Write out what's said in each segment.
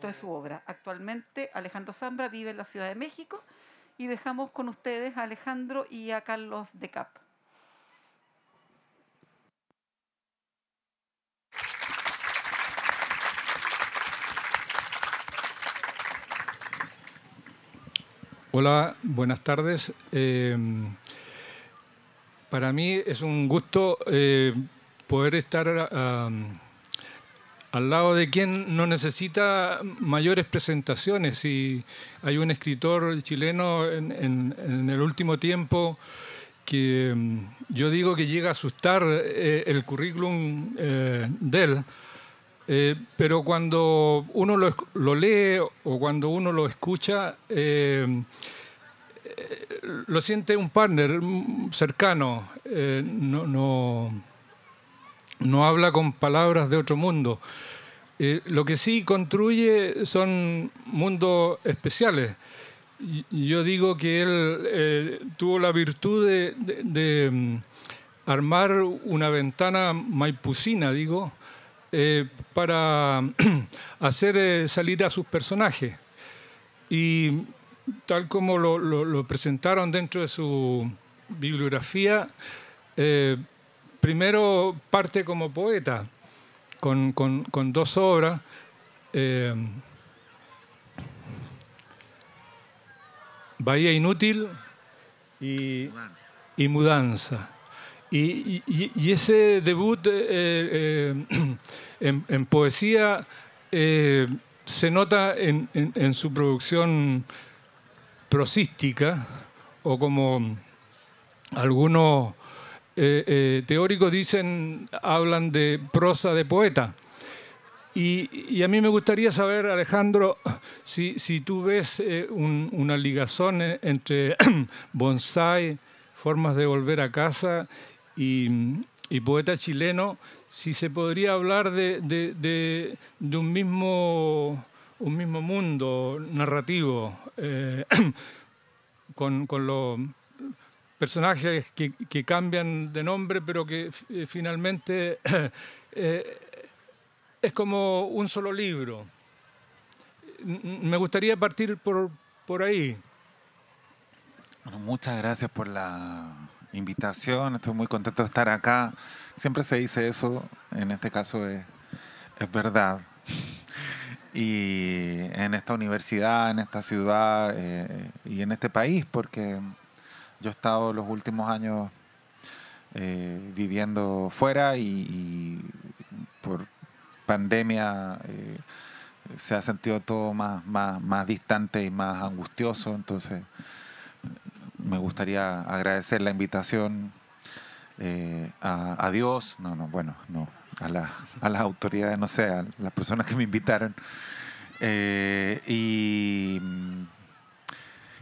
de su obra. Actualmente Alejandro Zambra vive en la Ciudad de México y dejamos con ustedes a Alejandro y a Carlos de Cap. Hola, buenas tardes. Para mí es un gusto poder estar al lado de quien no necesita mayores presentaciones. Y hay un escritor chileno en el último tiempo que yo digo que llega a asustar el currículum de él. Pero cuando uno lo lee o cuando uno lo escucha, lo siente un partner cercano, no habla con palabras de otro mundo. Lo que sí construye son mundos especiales. Y yo digo que él tuvo la virtud de armar una ventana maipucina, digo, para hacer salir a sus personajes. Y tal como lo presentaron dentro de su bibliografía, primero parte como poeta, con dos obras. Bahía Inútil y Mudanza. Y ese debut en poesía se nota en su producción prosística, o como algunos teóricos dicen, hablan de prosa de poeta. Y a mí me gustaría saber, Alejandro, si tú ves una ligazón entre bonsái, formas de volver a casa y poeta chileno, si se podría hablar de un mismo mundo narrativo, con los personajes que cambian de nombre, pero que finalmente es como un solo libro. Me gustaría partir por ahí. Bueno, muchas gracias por la invitación. Estoy muy contento de estar acá. Siempre se dice eso, en este caso es verdad. Y en esta universidad, en esta ciudad y en este país, porque yo he estado los últimos años viviendo fuera y por pandemia se ha sentido todo más distante y más angustioso. Entonces me gustaría agradecer la invitación a Dios, a las autoridades, no sé, a las personas que me invitaron. Y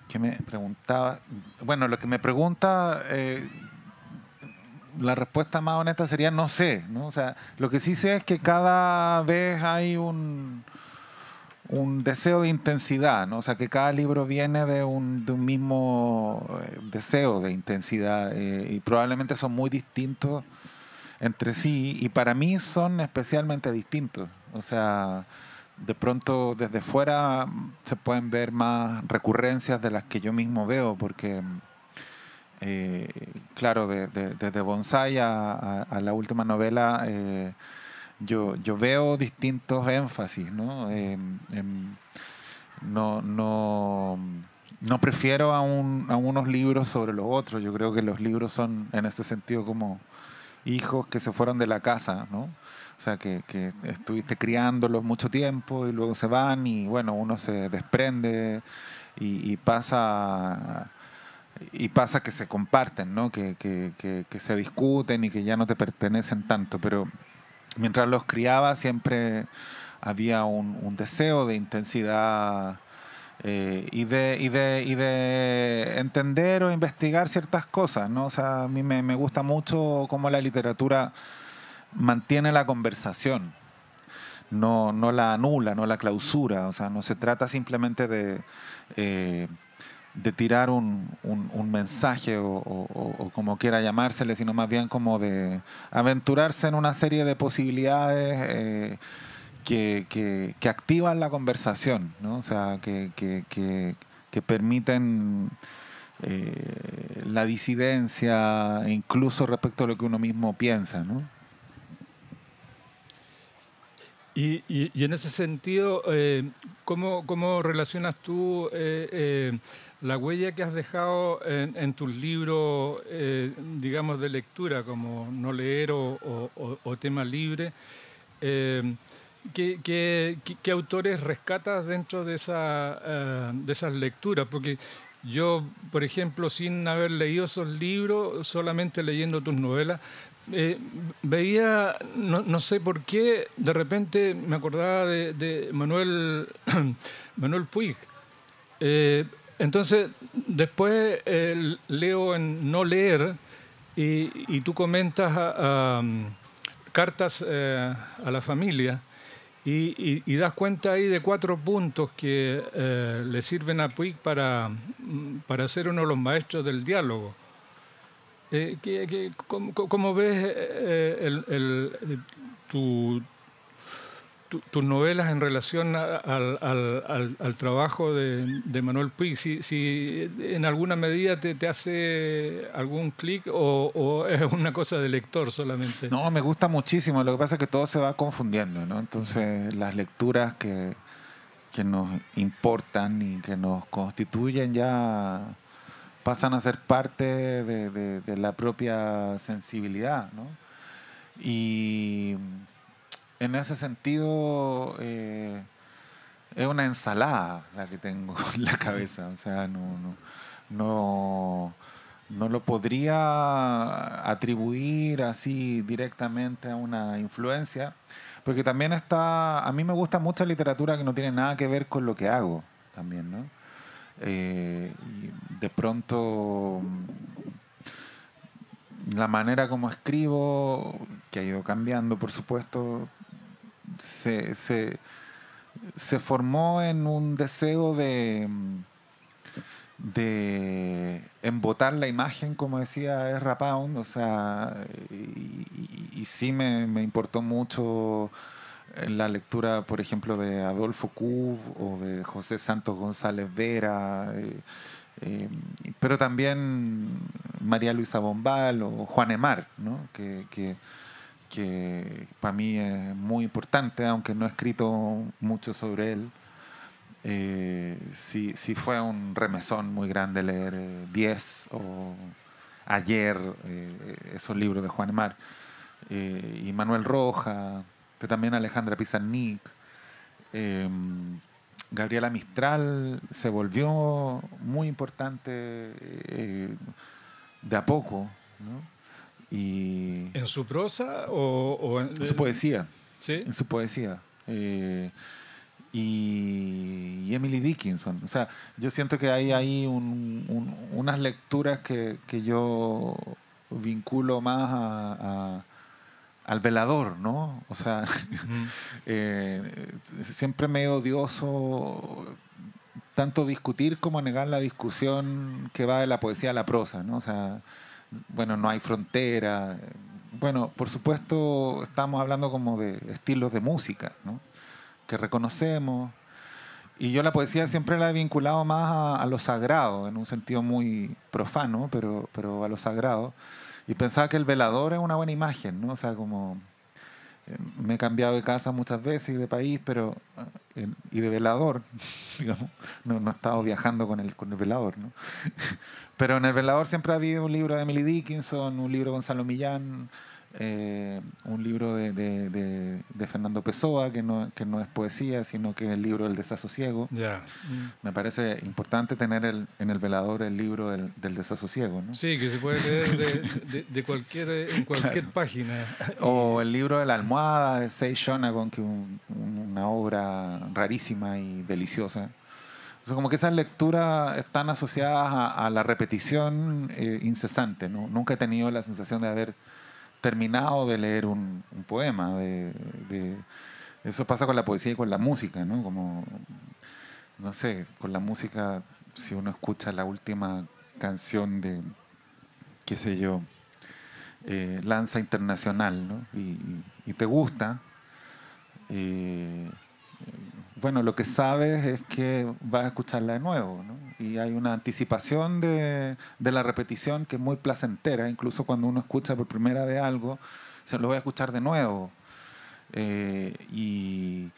¿qué me preguntaba? Bueno, lo que me pregunta, la respuesta más honesta sería no sé, ¿no? O sea, lo que sí sé es que cada vez hay un deseo de intensidad, ¿no? O sea, que cada libro viene de un mismo deseo de intensidad y probablemente son muy distintos entre sí y para mí son especialmente distintos. O sea, de pronto desde fuera se pueden ver más recurrencias de las que yo mismo veo porque, claro, desde Bonsai a la última novela yo veo distintos énfasis, ¿no? No prefiero a unos libros sobre los otros. Yo creo que los libros son, en este sentido, como hijos que se fueron de la casa, ¿no? O sea, que estuviste criándolos mucho tiempo y luego se van y, bueno, uno se desprende y pasa que se comparten, ¿no? Que se discuten y que ya no te pertenecen tanto. Pero mientras los criaba siempre había un deseo de intensidad y de entender o investigar ciertas cosas, ¿no? O sea, a mí me gusta mucho cómo la literatura mantiene la conversación, no la anula, no la clausura. O sea, no se trata simplemente de tirar un mensaje o como quiera llamársele, sino más bien como de aventurarse en una serie de posibilidades que activan la conversación, ¿no? O sea, que permiten la disidencia, incluso respecto a lo que uno mismo piensa, ¿no? Y en ese sentido, ¿cómo relacionas tú la huella que has dejado en tus libros, digamos, de lectura, como No leer o Tema libre? ¿Qué autores rescatas dentro de esas lecturas? Porque yo, por ejemplo, sin haber leído esos libros, solamente leyendo tus novelas, veía, no sé por qué, de repente me acordaba de Manuel, Manuel Puig. Eh, entonces, después leo en No leer y tú comentas cartas a la familia y das cuenta ahí de 4 puntos que le sirven a Puig para ser uno de los maestros del diálogo. ¿Cómo ves tus novelas en relación al trabajo de Manuel Puig? Si en alguna medida te hace algún clic o es una cosa de lector solamente. No, me gusta muchísimo. Lo que pasa es que todo se va confundiendo, ¿no? Entonces, las lecturas que nos importan y que nos constituyen ya pasan a ser parte de la propia sensibilidad, ¿no? Y en ese sentido es una ensalada la que tengo en la cabeza. O sea, no, no lo podría atribuir así directamente a una influencia, porque también a mí me gusta mucha literatura que no tiene nada que ver con lo que hago también, ¿no? Y de pronto la manera como escribo, que ha ido cambiando, por supuesto, se formó en un deseo de embotar la imagen, como decía Ezra Pound, o sea, y sí me importó mucho la lectura, por ejemplo, de Adolfo Kuv o de José Santos González Vera, eh, pero también María Luisa Bombal o Juan Emar, ¿no? Que para mí es muy importante, aunque no he escrito mucho sobre él. Sí fue un remesón muy grande leer 10 o Ayer, esos libros de Juan Emar, y Manuel Roja, pero también Alejandra Pizarnik. Gabriela Mistral se volvió muy importante de a poco, ¿no? Y ¿En su prosa en su poesía, ¿sí? en su poesía. Y Emily Dickinson. O sea, yo siento que hay ahí unas lecturas que yo vinculo más al velador, ¿no? O sea, siempre me es odioso tanto discutir como negar la discusión que va de la poesía a la prosa, ¿no? O sea, bueno, no hay frontera. Bueno, por supuesto, estamos hablando como de estilos de música, ¿no? Que reconocemos. Y yo la poesía siempre la he vinculado más a lo sagrado, en un sentido muy profano, pero a lo sagrado. Y pensaba que el velador es una buena imagen, ¿no? O sea, como me he cambiado de casa muchas veces y de país, pero y de velador, digamos, no he estado viajando con el velador, ¿no? Pero en el velador siempre ha habido un libro de Emily Dickinson, un libro de Gonzalo Millán, un libro de Fernando Pessoa, que no es poesía, sino que es el libro del desasosiego. Yeah. Me parece importante tener en el velador el libro del desasosiego, ¿no? Sí, que se puede leer en cualquier claro. Página. O el libro de la almohada de Sei Shonagon, que es una obra rarísima y deliciosa. O sea, como que esas lecturas están asociadas a la repetición incesante, ¿no? Nunca he tenido la sensación de haber terminado de leer un poema. Eso pasa con la poesía y con la música, ¿no? Como, no sé, con la música, si uno escucha la última canción de, qué sé yo, Lanza Internacional, ¿no? Y te gusta, bueno, lo que sabes es que vas a escucharla de nuevo, ¿no? Y hay una anticipación de la repetición que es muy placentera, incluso cuando uno escucha por primera vez algo, se lo voy a escuchar de nuevo. Y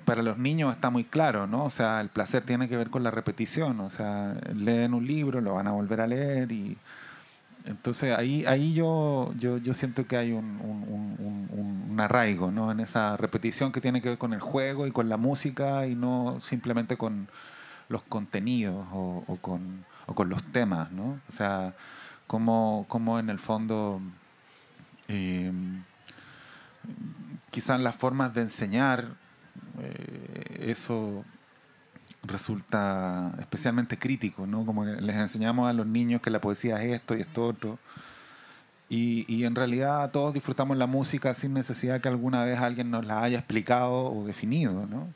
para los niños está muy claro, ¿no? O sea, el placer tiene que ver con la repetición, o sea, leen un libro, lo van a volver a leer y entonces ahí yo siento que hay un arraigo, ¿no? En esa repetición que tiene que ver con el juego y con la música y no simplemente con los contenidos o con los temas, ¿no? O sea, como en el fondo eh, quizás las formas de enseñar eso resulta especialmente crítico, ¿no? Como que les enseñamos a los niños que la poesía es esto y esto otro. Y en realidad todos disfrutamos la música sin necesidad que alguna vez alguien nos la haya explicado o definido, ¿no?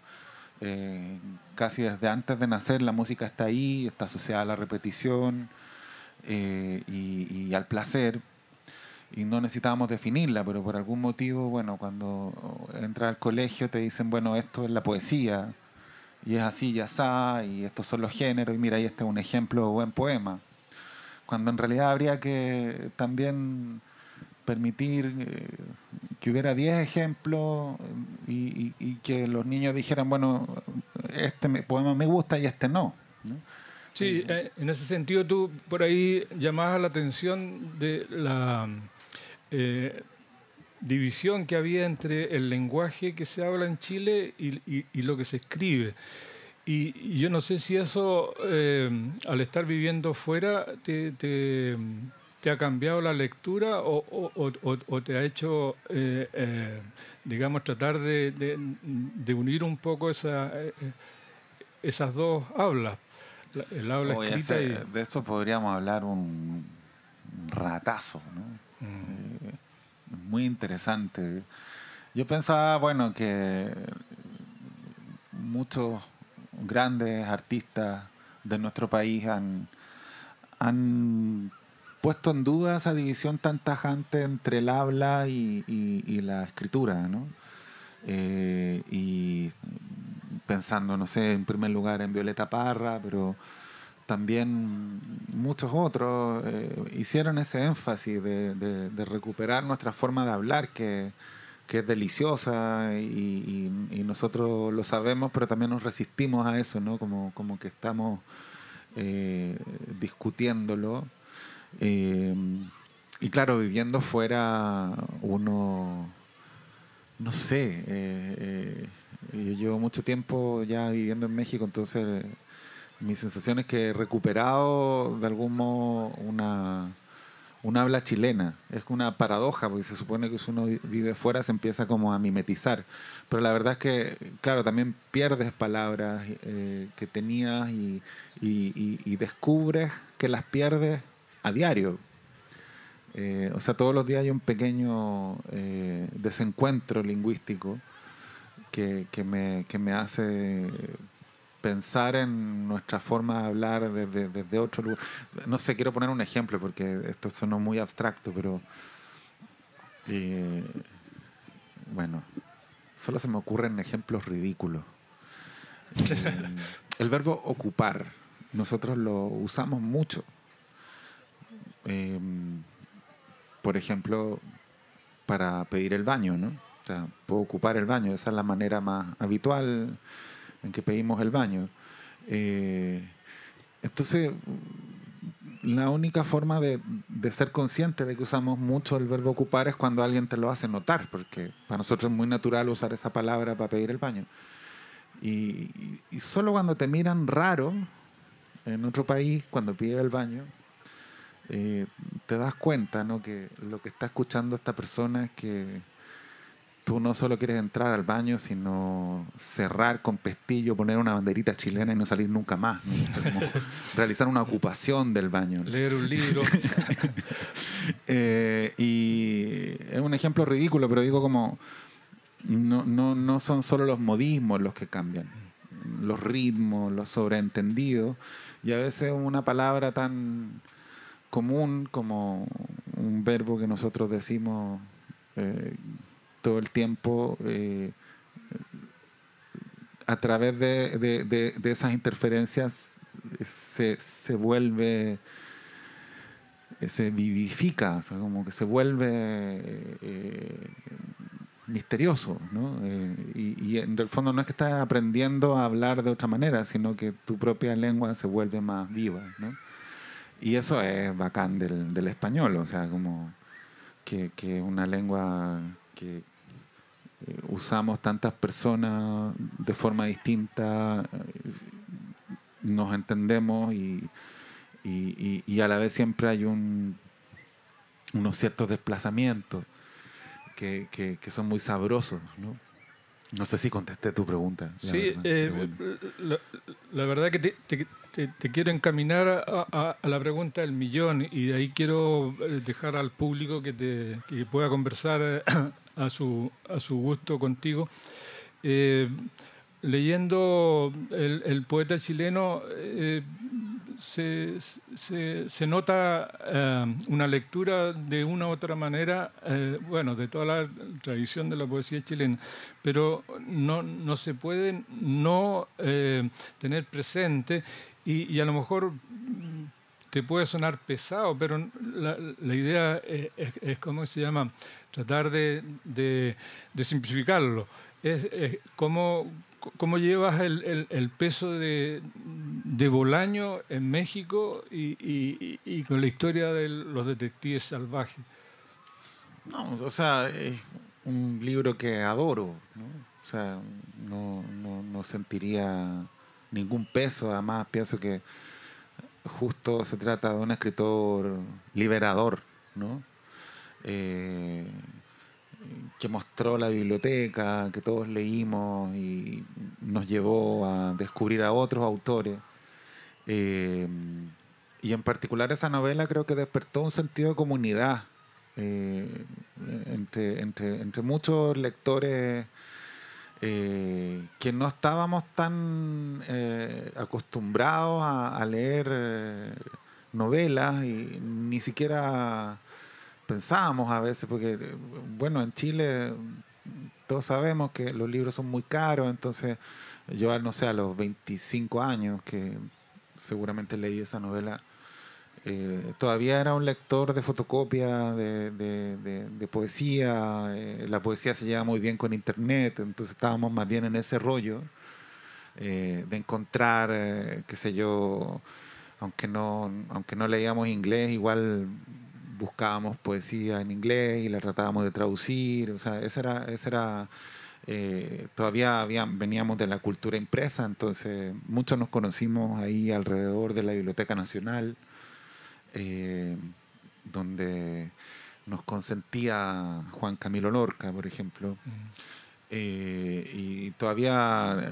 Casi desde antes de nacer la música está ahí, está asociada a la repetición y al placer. Y no necesitábamos definirla, pero por algún motivo, bueno, cuando entras al colegio te dicen, bueno, esto es la poesía, y es así y asá, y estos son los géneros, y mira, ahí este es un ejemplo de buen poema. Cuando en realidad habría que también permitir que hubiera 10 ejemplos y que los niños dijeran, bueno, poema me gusta y este no, ¿no? Sí, en ese sentido tú por ahí llamabas la atención de la división que había entre el lenguaje que se habla en Chile y lo que se escribe. Y yo no sé si eso, al estar viviendo fuera, te ha cambiado la lectura o te ha hecho, digamos, tratar de unir un poco esas dos hablas, el habla Oye, escrita y... de eso podríamos hablar un ratazo, ¿no? Muy interesante. Yo pensaba, bueno, que muchos grandes artistas de nuestro país han puesto en duda esa división tan tajante entre el habla y la escritura, ¿no? Y pensando, no sé, en primer lugar en Violeta Parra, pero también muchos otros hicieron ese énfasis de recuperar nuestra forma de hablar, que es deliciosa y nosotros lo sabemos, pero también nos resistimos a eso, ¿no? Como que estamos discutiéndolo. Eh, y claro, viviendo fuera uno, no sé, yo llevo mucho tiempo ya viviendo en México, entonces mi sensación es que he recuperado de algún modo una habla chilena. Es una paradoja, porque se supone que si uno vive fuera se empieza como a mimetizar. Pero la verdad es que, claro, también pierdes palabras que tenías y descubres que las pierdes a diario. O sea, todos los días hay un pequeño desencuentro lingüístico que me hace pensar en nuestra forma de hablar desde otro lugar. No sé, quiero poner un ejemplo porque esto sonó muy abstracto, pero eh, bueno, solo se me ocurren ejemplos ridículos. El verbo ocupar, nosotros lo usamos mucho. Eh, por ejemplo, para pedir el baño, ¿no? O sea, puedo ocupar el baño, esa es la manera más habitual en que pedimos el baño. Entonces, la única forma de ser consciente de que usamos mucho el verbo ocupar es cuando alguien te lo hace notar, porque para nosotros es muy natural usar esa palabra para pedir el baño. Y solo cuando te miran raro en otro país, cuando pides el baño, te das cuenta, ¿no? Que lo que está escuchando esta persona es que tú no solo quieres entrar al baño, sino cerrar con pestillo, poner una banderita chilena y no salir nunca más, ¿no? O sea, como realizar una ocupación del baño. Leer un libro. Y es un ejemplo ridículo, pero digo como no son solo los modismos los que cambian, los ritmos, los sobreentendidos, y a veces una palabra tan común como un verbo que nosotros decimos todo el tiempo a través de esas interferencias se vuelve, se vivifica, o sea, como que se vuelve misterioso, ¿no? Y en el fondo no es que estás aprendiendo a hablar de otra manera, sino que tu propia lengua se vuelve más viva, ¿no? Y eso es bacán del español, o sea, como que una lengua que usamos tantas personas de forma distinta, nos entendemos y a la vez siempre hay unos ciertos desplazamientos que son muy sabrosos, ¿no? No sé si contesté tu pregunta. Sí, verdad, la verdad que te quiero encaminar a la pregunta del millón y de ahí quiero dejar al público que pueda conversar a su gusto contigo. Leyendo el poeta chileno se nota una lectura de una u otra manera, bueno, de toda la tradición de la poesía chilena, pero no se puede no tener presente y a lo mejor te puede sonar pesado, pero la idea es ¿cómo se llama? Tratar de simplificarlo. Es cómo llevas el peso de Bolaño en México y con la historia de los detectives salvajes. No, o sea, es un libro que adoro, ¿no? O sea, no sentiría ningún peso. Además, pienso que justo se trata de un escritor liberador, ¿no? Eh, que mostró la biblioteca, que todos leímos y nos llevó a descubrir a otros autores. Eh, y en particular esa novela creo que despertó un sentido de comunidad eh, entre muchos lectores que no estábamos tan acostumbrados a leer novelas y ni siquiera pensábamos a veces, porque bueno, en Chile todos sabemos que los libros son muy caros, entonces yo no sé, a los 25 años que seguramente leí esa novela, todavía era un lector de fotocopia, de poesía, la poesía se lleva muy bien con internet, entonces estábamos más bien en ese rollo de encontrar, qué sé yo, aunque no leíamos inglés, igual buscábamos poesía en inglés y la tratábamos de traducir, o sea, todavía veníamos de la cultura impresa, entonces muchos nos conocimos ahí alrededor de la Biblioteca Nacional, eh, donde nos consentía Juan Camilo Lorca, por ejemplo. Y todavía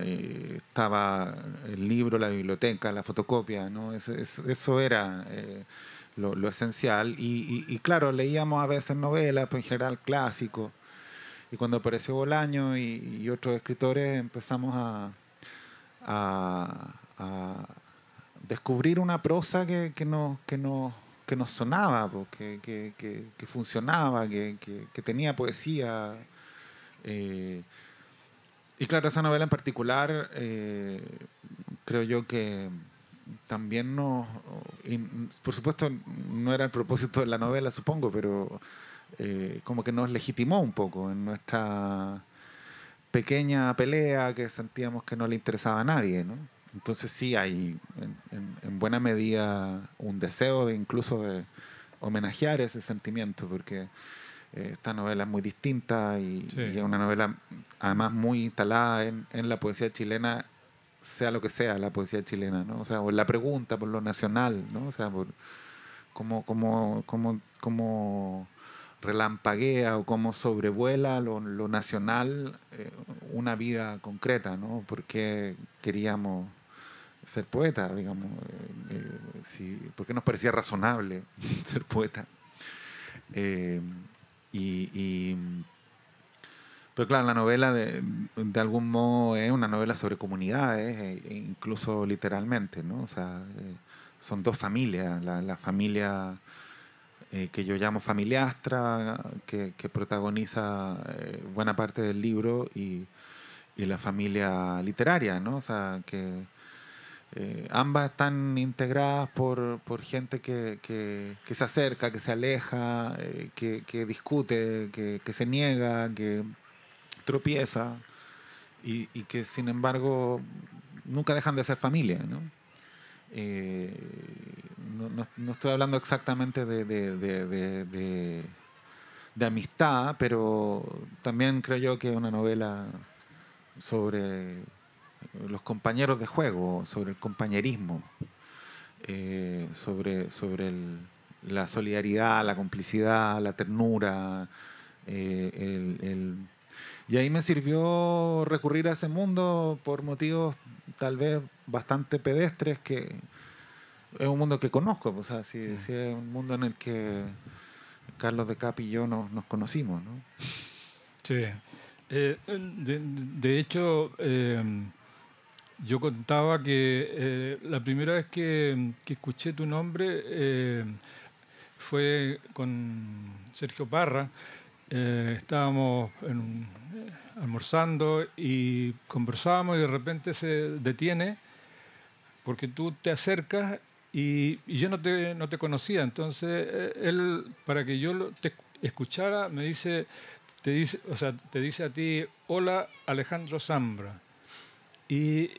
estaba el libro, la biblioteca, la fotocopia, ¿no? Eso era lo esencial. Y claro, leíamos a veces novelas, pues en general clásicos. Y cuando apareció Bolaño y otros escritores empezamos a descubrir una prosa que nos sonaba, pues, que funcionaba, que tenía poesía. Y claro, esa novela en particular, creo yo que también por supuesto, no era el propósito de la novela, supongo, pero como que nos legitimó un poco en nuestra pequeña pelea que sentíamos que no le interesaba a nadie, ¿no? Entonces sí hay en buena medida un deseo incluso de homenajear ese sentimiento, porque esta novela es muy distinta Sí. y es una novela además muy instalada en la poesía chilena, sea lo que sea la poesía chilena, ¿no? O sea, por la pregunta, por lo nacional, ¿no? O sea, por cómo relampaguea o cómo sobrevuela lo nacional una vida concreta, ¿no? Porque queríamos ser poeta, digamos, porque nos parecía razonable ser poeta. Eh, y, pero claro, la novela de algún modo es una novela sobre comunidades, incluso literalmente, ¿no? O sea, son dos familias, la familia que yo llamo familiastra, que protagoniza buena parte del libro, y la familia literaria, ¿no? O sea, que ambas están integradas por gente que se acerca, que se aleja, que discute, que se niega, que tropieza, y que sin embargo nunca dejan de ser familia, ¿no? Eh, no estoy hablando exactamente de amistad, pero también creo yo que es una novela sobre los compañeros de juego, sobre el compañerismo, la solidaridad, la complicidad, la ternura. Y ahí me sirvió recurrir a ese mundo por motivos tal vez bastante pedestres, que es un mundo que conozco. O sea, sí es un mundo en el que Carlos de Capi y yo nos conocimos, ¿no? Sí. De hecho, yo contaba que la primera vez que escuché tu nombre fue con Sergio Parra. Estábamos almorzando y conversábamos, y de repente se detiene porque tú te acercas y yo no te conocía. Entonces él, para que yo te escuchara, te dice a ti: hola, Alejandro Zambra. Y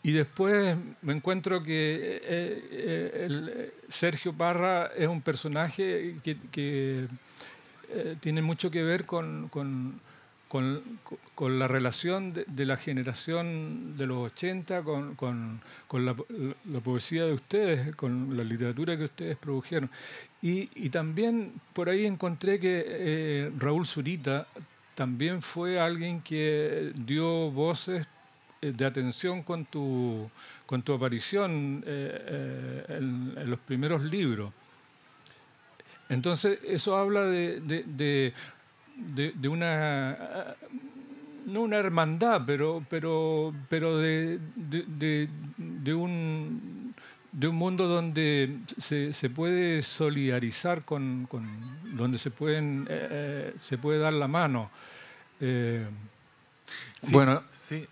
después me encuentro que Sergio Parra es un personaje que tiene mucho que ver con la relación de la generación de los 80 con la poesía de ustedes, con la literatura que ustedes produjeron. Y también por ahí encontré que Raúl Zurita también fue alguien que dio voces de atención con tu aparición en los primeros libros. Entonces, eso habla de una, no una hermandad, pero de un mundo donde se puede solidarizar donde se puede dar la mano. Sí, Bueno, sí.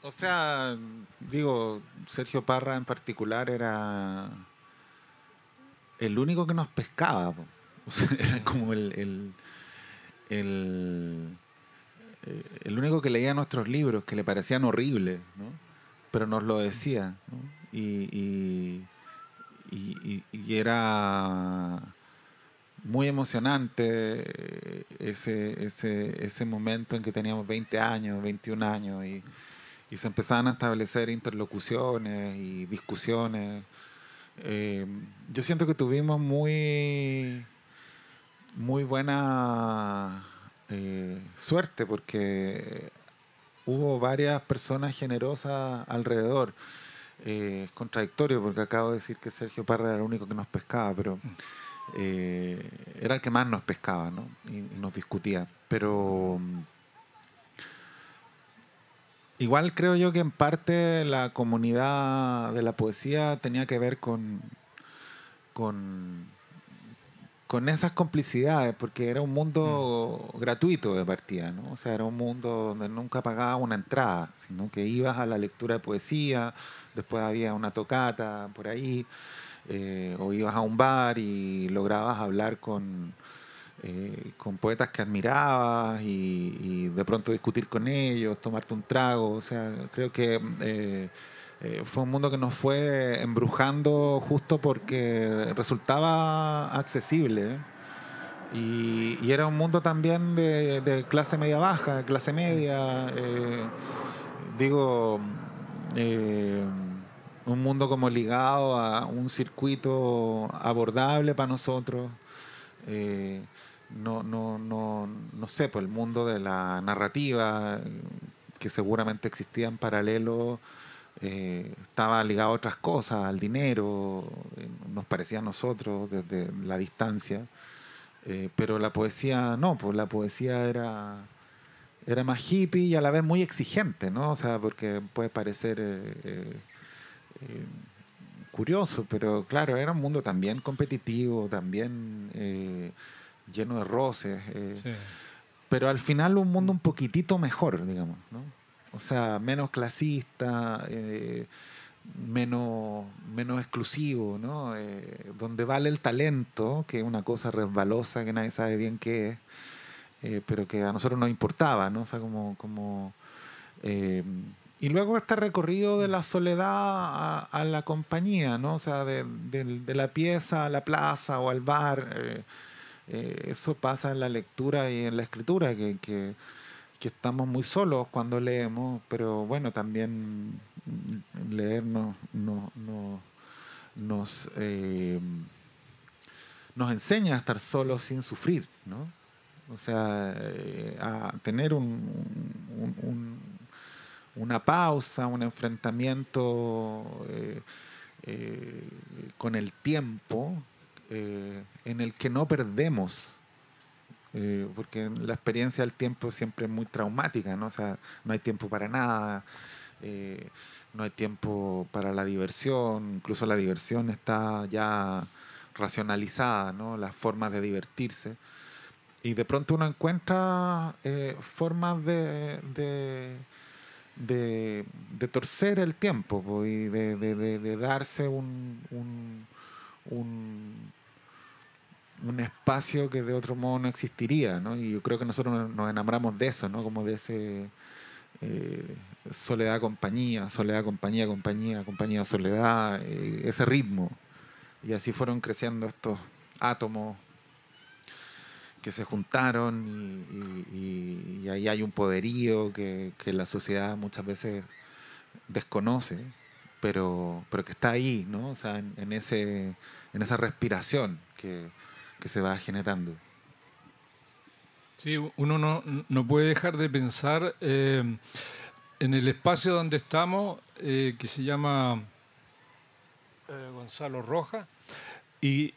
O sea, digo, Sergio Parra en particular era el único que nos pescaba, po. O sea, era como el, el único que leía nuestros libros, que le parecían horribles, ¿no? Pero nos lo decía, ¿no? Y era muy emocionante ese momento en que teníamos 20 años, 21 años, y se empezaban a establecer interlocuciones y discusiones. Yo siento que tuvimos muy buena suerte, porque hubo varias personas generosas alrededor. Es contradictorio, porque acabo de decir que Sergio Parra era el único que nos pescaba, pero era el que más nos pescaba, ¿no? Y nos discutía. Pero igual creo yo que en parte la comunidad de la poesía tenía que ver con, con esas complicidades, porque era un mundo gratuito de partida, ¿no? O sea, era un mundo donde nunca pagabas una entrada, sino que ibas a la lectura de poesía, después había una tocata por ahí, o ibas a un bar y lograbas hablar con poetas que admirabas, y de pronto discutir con ellos, tomarte un trago. O sea, creo que fue un mundo que nos fue embrujando justo porque resultaba accesible, ¿eh? Y era un mundo también de clase media baja, de clase media, digo, eh, un mundo como ligado a un circuito abordable para nosotros. eh, no sé, pues el mundo de la narrativa, que seguramente existía en paralelo, estaba ligado a otras cosas, al dinero, nos parecía a nosotros desde la distancia. Pero la poesía no, pues la poesía era más hippie y a la vez muy exigente, ¿no? O sea, porque puede parecer curioso, pero claro, era un mundo también competitivo, también lleno de roces, Sí. pero al final un mundo un poquitito mejor, digamos, ¿no? O sea, menos clasista, menos exclusivo, ¿no? Donde vale el talento, que es una cosa resbalosa que nadie sabe bien qué es, pero que a nosotros nos importaba, ¿no? O sea, eh, y luego este recorrido de la soledad a la compañía, ¿no? O sea, de la pieza a la plaza o al bar. Eso pasa en la lectura y en la escritura, que estamos muy solos cuando leemos, pero bueno, también leer nos, nos enseña a estar solos sin sufrir, ¿no? O sea, a tener una pausa, un enfrentamiento eh, con el tiempo en el que no perdemos, porque la experiencia del tiempo siempre es muy traumática, ¿no? O sea, no hay tiempo para nada, eh, no hay tiempo para la diversión, incluso la diversión está ya racionalizada, ¿no? Las formas de divertirse. Y de pronto uno encuentra formas de torcer el tiempo po, y de darse un, un espacio que de otro modo no existiría, ¿no? Y yo creo que nosotros nos enamoramos de eso, ¿no? Como de ese soledad, compañía, soledad, compañía, compañía, compañía, soledad, ese ritmo. Y así fueron creciendo estos átomos que se juntaron y ahí hay un poderío que la sociedad muchas veces desconoce, pero que está ahí, ¿no? O sea, en esa respiración que se va generando. Sí, uno no puede dejar de pensar en el espacio donde estamos, que se llama Gonzalo Rojas, y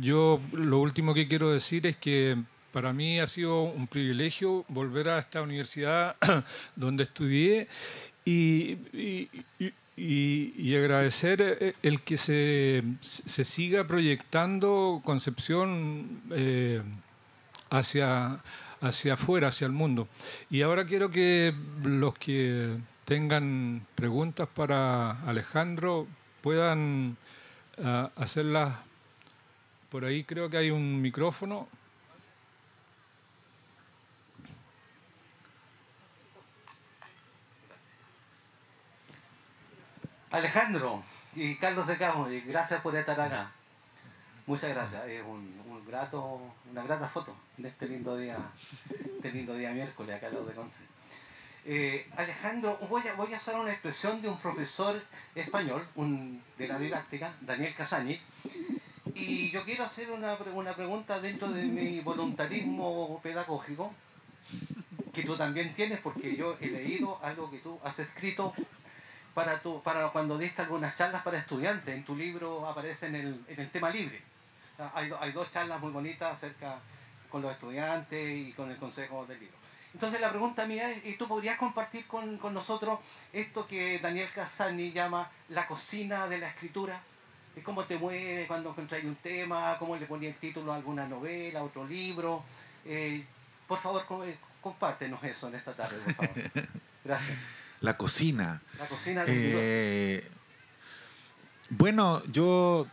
yo lo último que quiero decir es que para mí ha sido un privilegio volver a esta universidad donde estudié y agradecer el que se siga proyectando Concepción hacia, hacia afuera, hacia el mundo. Y ahora quiero que los que tengan preguntas para Alejandro puedan hacerlas por ahí. Creo que hay un micrófono. Alejandro y Carlos de Cabo, y gracias por estar acá. Muchas gracias. Es una grata foto de este lindo día miércoles acá en los de Conce. Alejandro, voy a usar una expresión de un profesor español, de la didáctica, Daniel Casani, y yo quiero hacer una pregunta dentro de mi voluntarismo pedagógico, que tú también tienes, porque yo he leído algo que tú has escrito para cuando diste algunas charlas para estudiantes. En tu libro aparece en el tema libre. Hay dos charlas muy bonitas acerca con los estudiantes y con el consejo del libro. Entonces la pregunta mía es, ¿y tú podrías compartir con nosotros esto que Daniel Casani llama la cocina de la escritura? ¿Cómo te mueves cuando encontráis un tema? ¿Cómo le ponía el título a alguna novela, a otro libro? Por favor, compártenos eso en esta tarde, por favor. Gracias. La cocina. La cocina del escritor. Bueno, yo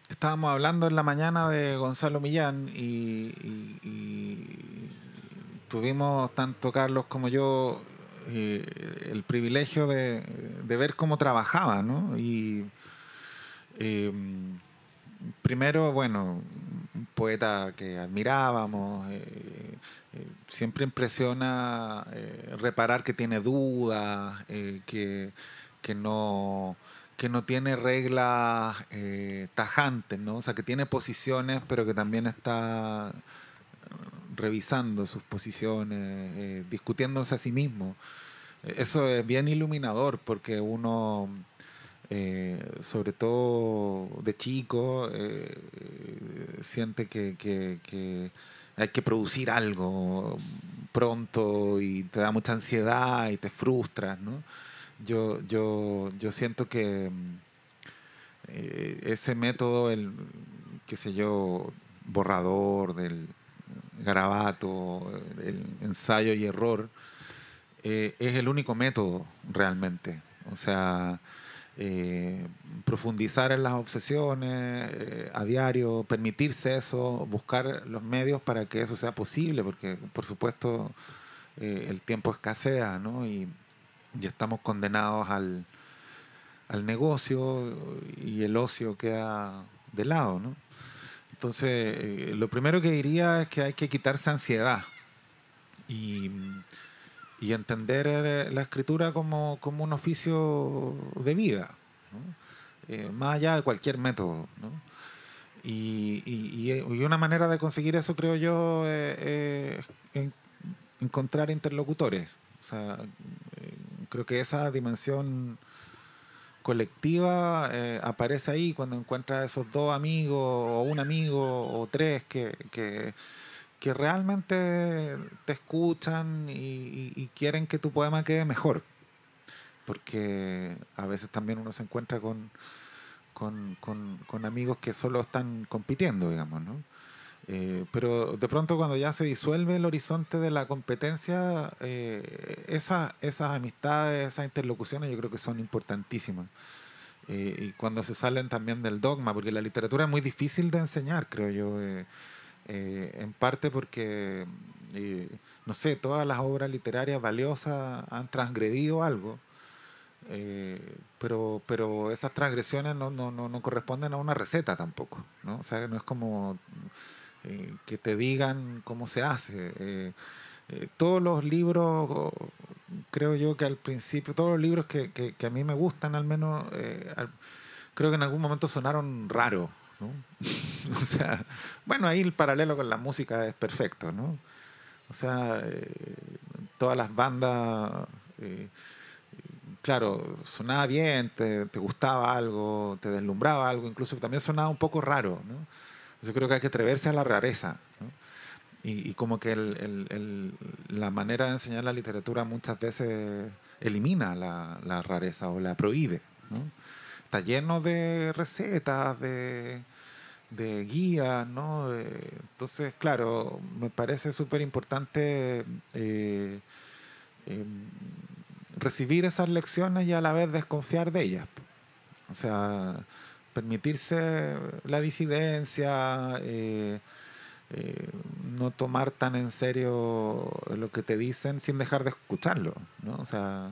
estábamos hablando en la mañana de Gonzalo Millán y tuvimos, tanto Carlos como yo, el privilegio de ver cómo trabajaba, ¿no? Y primero, bueno, un poeta que admirábamos, siempre impresiona reparar que tiene dudas, que no, que no tiene reglas tajantes, ¿no? O sea, que tiene posiciones, pero que también está revisando sus posiciones, discutiéndose a sí mismo. Eso es bien iluminador porque uno, sobre todo de chico, siente que hay que producir algo pronto y te da mucha ansiedad y te frustras, ¿no? Yo siento que ese método, el, qué sé yo, borrador, del garabato, el ensayo y error, es el único método realmente. O sea, eh, profundizar en las obsesiones a diario, permitirse eso, buscar los medios para que eso sea posible, porque por supuesto el tiempo escasea, ¿no? Y estamos condenados al negocio y el ocio queda de lado, ¿no? Entonces, lo primero que diría es que hay que quitarse ansiedad y, y entender la escritura como un oficio de vida, ¿no? Más allá de cualquier método, ¿no? Y una manera de conseguir eso, creo yo, es encontrar interlocutores. O sea, creo que esa dimensión colectiva aparece ahí cuando encuentras esos dos amigos o un amigo o tres que realmente te escuchan y quieren que tu poema quede mejor. Porque a veces también uno se encuentra con amigos que solo están compitiendo, digamos, ¿no? Pero de pronto cuando ya se disuelve el horizonte de la competencia, esas amistades, esas interlocuciones yo creo que son importantísimas. Y cuando se salen también del dogma, porque la literatura es muy difícil de enseñar, creo yo, en parte porque, eh, no sé, todas las obras literarias valiosas han transgredido algo, pero esas transgresiones no corresponden a una receta tampoco, ¿no? O sea, no es como que te digan cómo se hace. Todos los libros, creo yo que al principio, todos los libros que a mí me gustan al menos, creo que en algún momento sonaron raros, ¿no? O sea, bueno, ahí el paralelo con la música es perfecto, ¿no? O sea, todas las bandas, eh, claro, sonaba bien, te gustaba algo, te deslumbraba algo, incluso también sonaba un poco raro, ¿no? Yo creo que hay que atreverse a la rareza, ¿no? Y como que la manera de enseñar la literatura muchas veces elimina la rareza o la prohíbe, ¿no? Está lleno de recetas, de guías, ¿no? Entonces, claro, me parece súper importante em, recibir esas lecciones y a la vez desconfiar de ellas. O sea, permitirse la disidencia, eh, no tomar tan en serio lo que te dicen sin dejar de escucharlo, ¿no? O sea,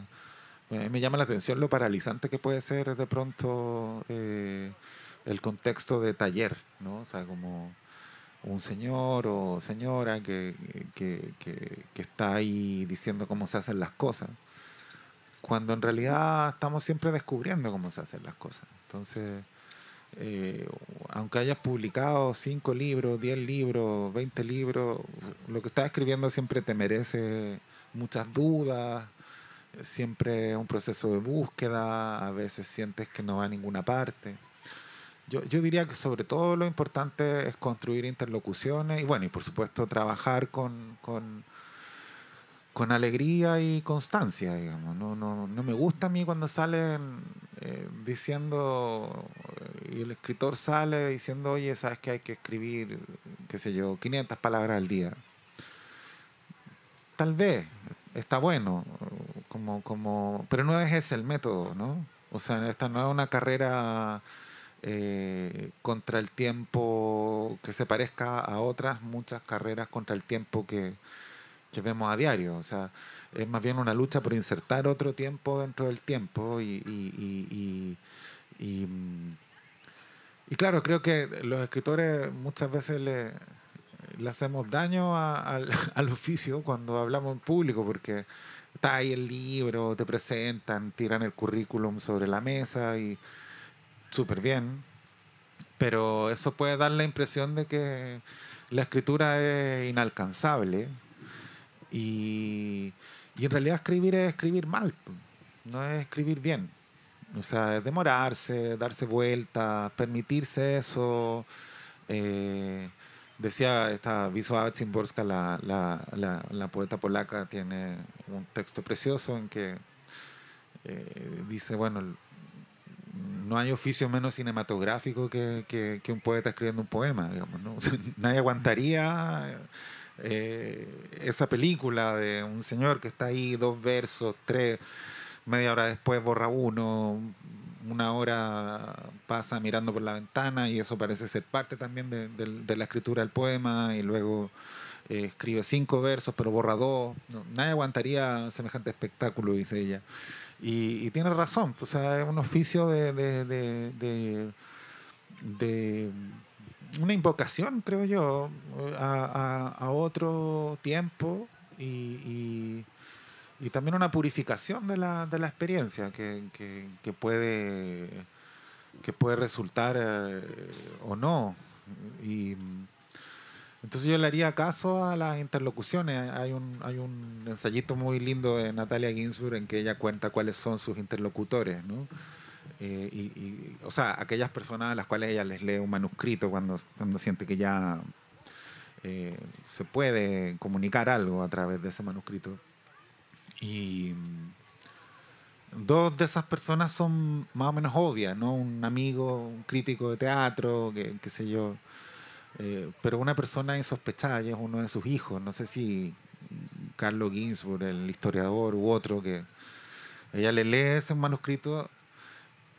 me llama la atención lo paralizante que puede ser de pronto el contexto de taller, ¿no? O sea, como un señor o señora que está ahí diciendo cómo se hacen las cosas, cuando en realidad estamos siempre descubriendo cómo se hacen las cosas. Entonces, eh, aunque hayas publicado 5 libros, 10 libros, 20 libros, lo que estás escribiendo siempre te merece muchas dudas, siempre es un proceso de búsqueda, a veces sientes que no va a ninguna parte. Yo diría que sobre todo lo importante es construir interlocuciones y bueno, y por supuesto trabajar con alegría y constancia, digamos. No me gusta a mí cuando salen diciendo, y el escritor sale diciendo, oye, sabes que hay que escribir, qué sé yo, 500 palabras al día. Tal vez, está bueno, pero no es ese el método, ¿no? O sea, esta no es una carrera contra el tiempo que se parezca a otras muchas carreras contra el tiempo que vemos a diario. O sea, es más bien una lucha por insertar otro tiempo dentro del tiempo y claro, creo que los escritores muchas veces le hacemos daño al oficio cuando hablamos en público, porque está ahí el libro, te presentan, tiran el currículum sobre la mesa y súper bien, pero eso puede dar la impresión de que la escritura es inalcanzable y, y en realidad escribir es escribir mal, no es escribir bien. O sea, es demorarse, darse vuelta, permitirse eso, eh, Decía esta Wisława Szymborska, la poeta polaca, tiene un texto precioso en que dice, bueno, no hay oficio menos cinematográfico que un poeta escribiendo un poema, digamos, ¿no? O sea, nadie aguantaría esa película de un señor que está ahí, 2 versos, 3, media hora después borra uno, 1 hora pasa mirando por la ventana y eso parece ser parte también de la escritura del poema y luego escribe 5 versos pero borra 2. No, nadie aguantaría semejante espectáculo, dice ella. Y tiene razón, pues, o sea, es un oficio de una invocación, creo yo, a otro tiempo y también una purificación de la experiencia que puede resultar o no. Y entonces yo le haría caso a las interlocuciones. Hay un ensayito muy lindo de Natalia Ginsburg en que ella cuenta cuáles son sus interlocutores, ¿no? O sea, aquellas personas a las cuales ella les lee un manuscrito cuando siente que ya se puede comunicar algo a través de ese manuscrito. Y 2 de esas personas son más o menos obvias, ¿no? Un amigo, un crítico de teatro, qué sé yo. Pero una persona insospechada y es uno de sus hijos. No sé si Carlo Ginzburg, el historiador, u otro, que ella le lee ese manuscrito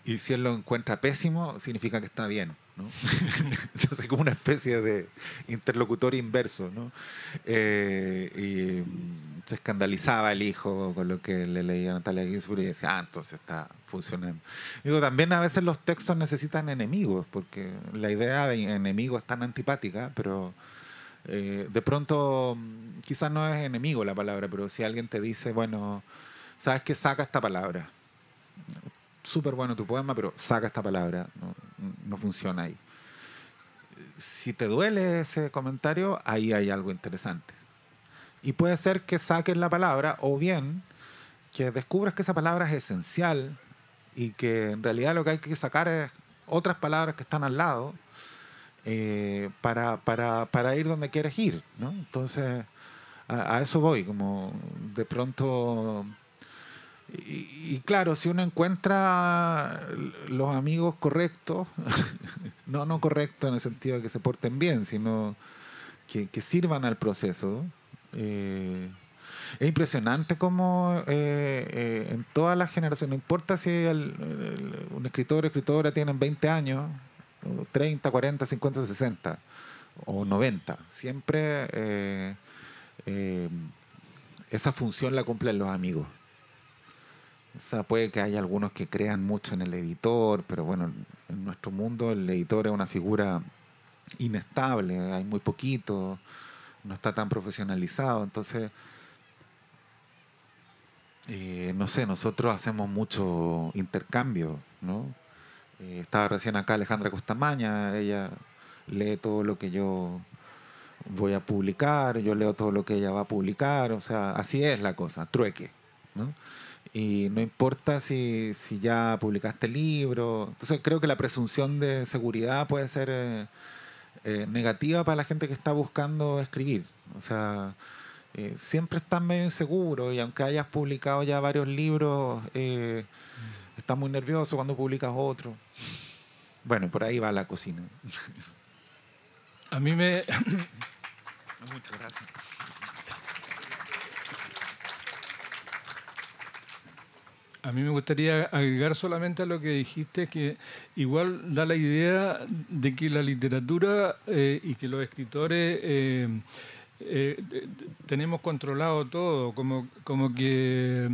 y si él lo encuentra pésimo, significa que está bien, ¿no? Entonces, como una especie de interlocutor inverso, ¿no? Se escandalizaba el hijo con lo que le leía a Natalia Ginsburg y decía, entonces está funcionando. Digo, también a veces los textos necesitan enemigos, porque la idea de enemigo es tan antipática, pero de pronto, quizás no es enemigo la palabra, pero si alguien te dice, bueno, ¿sabes qué? Saca esta palabra. Súper bueno tu poema, pero saca esta palabra. No funciona ahí. Si te duele ese comentario, ahí hay algo interesante. Y puede ser que saques la palabra o bien que descubras que esa palabra es esencial y que en realidad lo que hay que sacar es otras palabras que están al lado para ir donde quieres ir, ¿no? Entonces, a eso voy, como de pronto... Y claro, si uno encuentra los amigos correctos, no correctos en el sentido de que se porten bien, sino que sirvan al proceso. Es impresionante cómo en todas las generaciones, no importa si un escritor o escritora tienen 20 años, o 30, 40, 50, 60 o 90, siempre esa función la cumplen los amigos. O sea, puede que haya algunos que crean mucho en el editor, pero bueno, en nuestro mundo el editor es una figura inestable, hay muy poquito, no está tan profesionalizado, entonces, no sé, nosotros hacemos mucho intercambio, ¿no? Estaba recién acá Alejandra Costamaña, ella lee todo lo que yo voy a publicar, yo leo todo lo que ella va a publicar, o sea, así es la cosa, trueque, ¿no? Y no importa si ya publicaste el libro. Entonces creo que la presunción de seguridad puede ser negativa para la gente que está buscando escribir. O sea, siempre estás medio inseguro y aunque hayas publicado ya varios libros, estás muy nervioso cuando publicas otro. Bueno, por ahí va la cocina. A mí me... Muchas gracias. A mí me gustaría agregar solamente a lo que dijiste que igual da la idea de que la literatura y que los escritores tenemos controlado todo, como que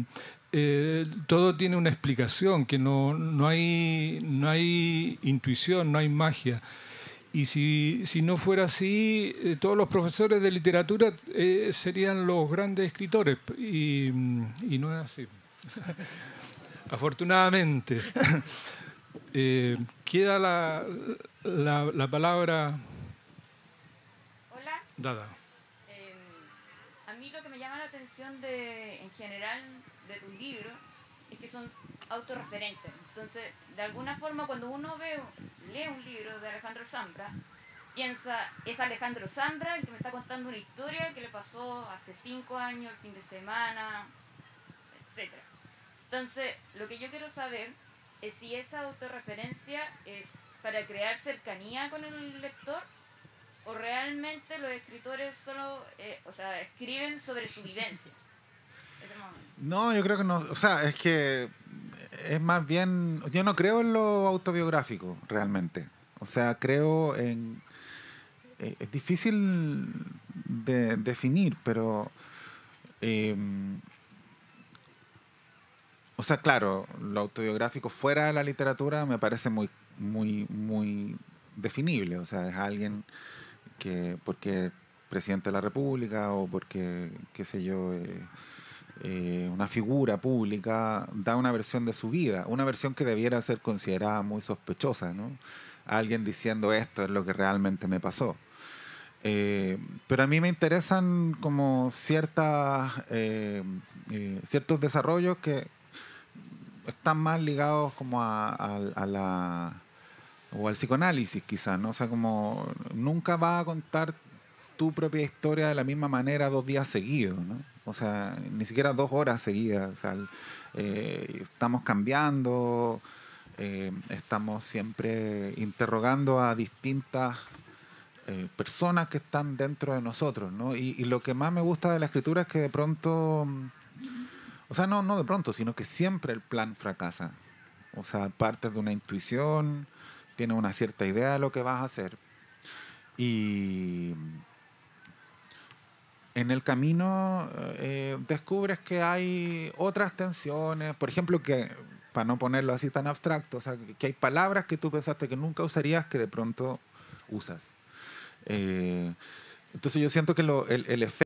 todo tiene una explicación, que no hay intuición, no hay magia. Y si no fuera así, todos los profesores de literatura serían los grandes escritores, y no es así. Afortunadamente. Queda la palabra Hola. dada. A mí lo que me llama la atención en general de tus libros es que son autorreferentes. Entonces, de alguna forma, cuando uno lee un libro de Alejandro Zambra, piensa, es Alejandro Zambra el que me está contando una historia que le pasó hace 5 años, el fin de semana, etc. Entonces, lo que yo quiero saber es si esa autorreferencia es para crear cercanía con el lector o realmente los escritores solo, escriben sobre su vivencia. No, yo creo que no. O sea, es que es más bien. Yo no creo en lo autobiográfico, realmente. O sea, creo en. Es difícil de definir, pero. eh, o sea, claro, lo autobiográfico fuera de la literatura me parece muy definible. O sea, es alguien que, porque presidente de la República o porque, qué sé yo, una figura pública da una versión de su vida, una versión que debiera ser considerada muy sospechosa, ¿no? Alguien diciendo esto es lo que realmente me pasó. Pero a mí me interesan como ciertos desarrollos que están más ligados como a la o al psicoanálisis quizás, ¿no? O sea, como nunca vas a contar tu propia historia de la misma manera 2 días seguidos, ¿no? O sea, ni siquiera 2 horas seguidas. O sea, estamos cambiando, estamos siempre interrogando a distintas personas que están dentro de nosotros, ¿no? Y lo que más me gusta de la escritura es que de pronto, o sea, no de pronto, sino que siempre el plan fracasa. O sea, partes de una intuición, tienes una cierta idea de lo que vas a hacer. Y en el camino descubres que hay otras tensiones, por ejemplo, que, para no ponerlo así tan abstracto, o sea, que hay palabras que tú pensaste que nunca usarías que de pronto usas. Entonces yo siento que el efecto